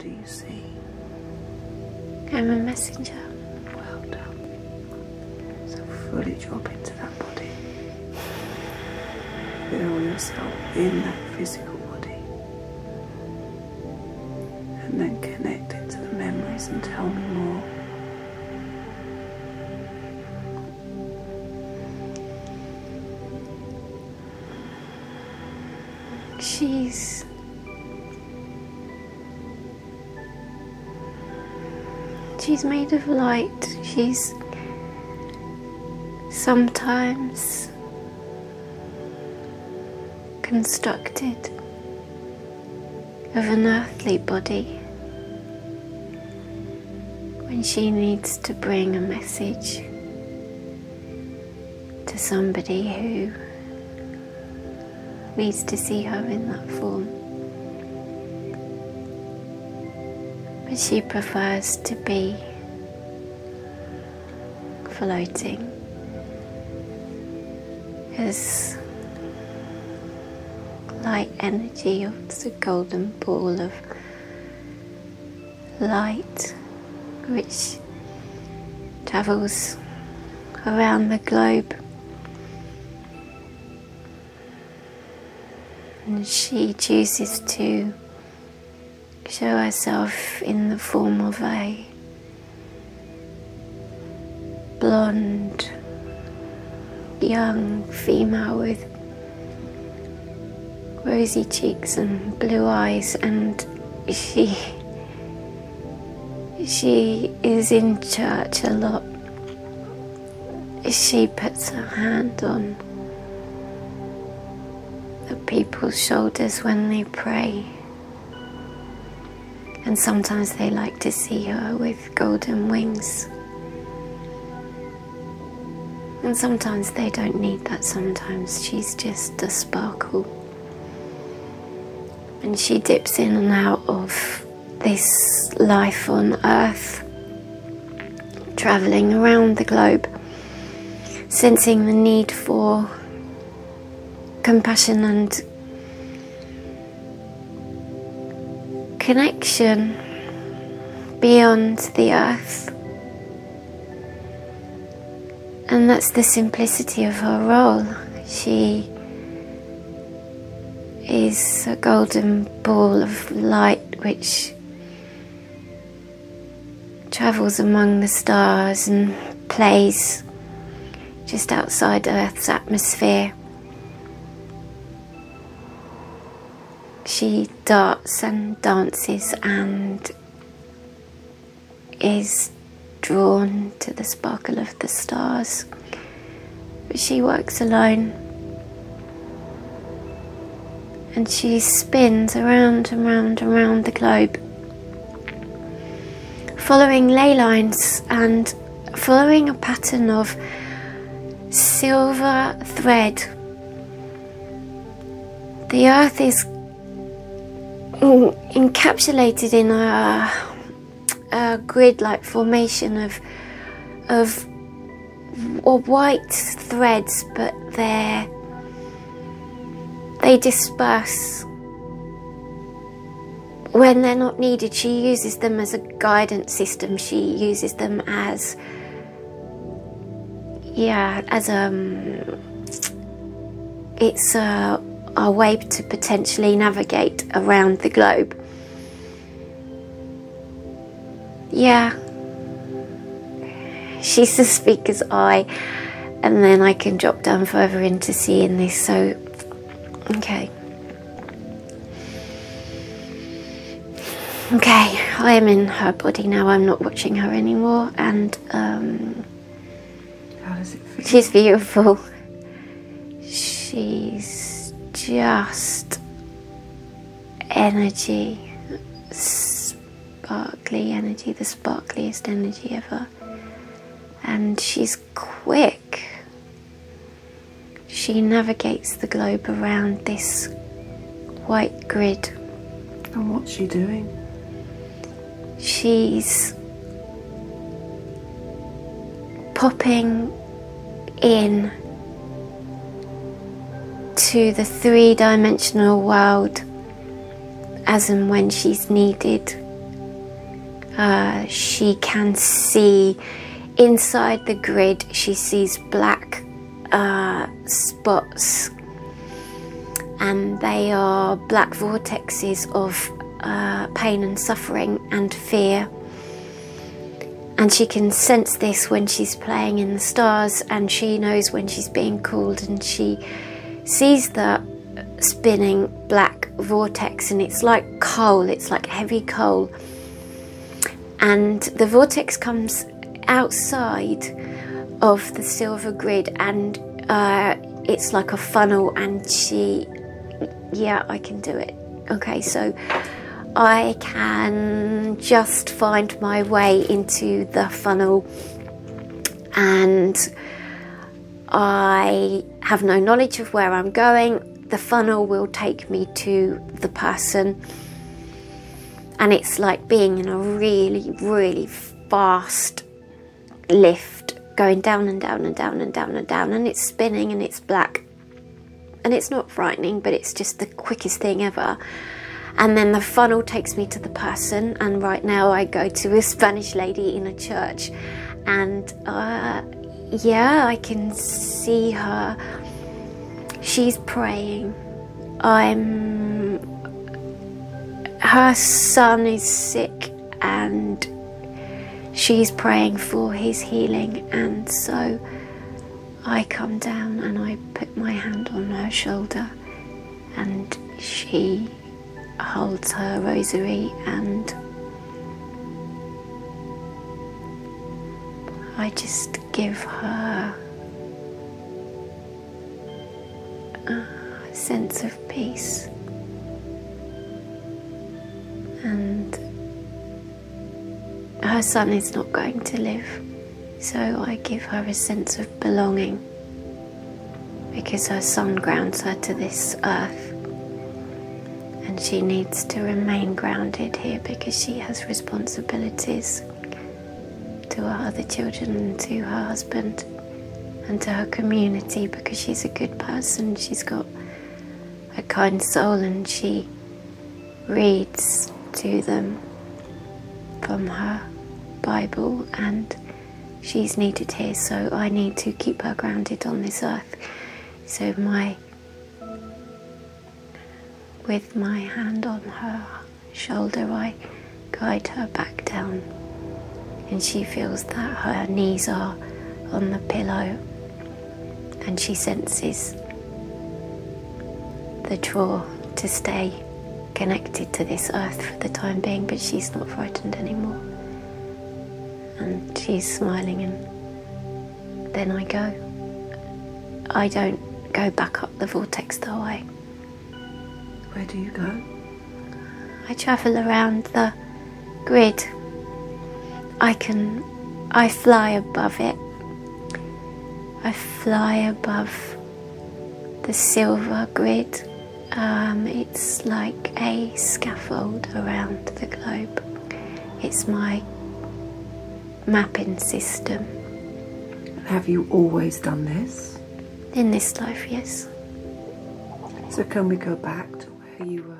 body, you see. I'm a messenger. Well done. So fully drop into that body. Feel yourself in that physical body. And then connect it to the memories and tell me more. She's made of light. She's sometimes constructed of an earthly body when she needs to bring a message to somebody who needs to see her in that form. But she prefers to be floating as light energy of the golden ball of light which travels around the globe. And she chooses to show herself in the form of a blonde, young female with rosy cheeks and blue eyes, and she is in church a lot. She puts her hand on the people's shoulders when they pray, and sometimes they like to see her with golden wings, and sometimes they don't need that. Sometimes she's just a sparkle, and she dips in and out of this life on earth, travelling around the globe, sensing the need for compassion and connection beyond the earth. And that's the simplicity of her role. She is a golden ball of light which travels among the stars and plays just outside Earth's atmosphere. She darts and dances and is drawn to the sparkle of the stars, but she works alone, and she spins around and round and round the globe, following ley lines and following a pattern of silver thread. The earth is encapsulated in a grid-like formation of white threads, but they disperse when they're not needed. She uses them as a guidance system. She uses them as it's a way to potentially navigate around the globe. Yeah, she's the speaker's eye, and then I can drop down further into seeing this. So, okay, I am in her body now. I'm not watching her anymore, and how does it feel? She's beautiful. She's just energy, sparkly energy, the sparkliest energy ever. And she's quick. She navigates the globe around this white grid. And what's she doing? She's popping in to the three-dimensional world as and when she's needed, she can see inside the grid. She sees black spots, and they are black vortexes of pain and suffering and fear. And she can sense this when she's playing in the stars, and she knows when she's being called, and she sees the spinning black vortex, and it's like coal, it's like heavy coal, and the vortex comes outside of the silver grid, and it's like a funnel, and yeah, I can do it. Okay, so I can just find my way into the funnel, and I have no knowledge of where I'm going. The funnel will take me to the person, and it's like being in a really, really fast lift, going down and down and down and down and down, and it's spinning and it's black, and it's not frightening, but it's just the quickest thing ever. And then the funnel takes me to the person, and right now I go to a Spanish lady in a church, and yeah, I can see her. She's praying. Her son is sick, and she's praying for his healing, and so I come down and I put my hand on her shoulder, and she holds her rosary, and I just give her a sense of peace, and her son is not going to live, so I give her a sense of belonging, because her son grounds her to this earth, and she needs to remain grounded here because she has responsibilities to her other children and to her husband and to her community, because she's a good person. She's got a kind soul, and she reads to them from her Bible, and she's needed here, so I need to keep her grounded on this earth. So with my hand on her shoulder, I guide her back down, and she feels that her knees are on the pillow, and she senses the draw to stay connected to this earth for the time being, but she's not frightened anymore, and she's smiling. And then I go. I don't go back up the vortex though. Where do you go? I travel around the grid. I fly above it. I fly above the silver grid. It's like a scaffold around the globe. It's my mapping system. Have you always done this? In this life, yes. So can we go back to where you were?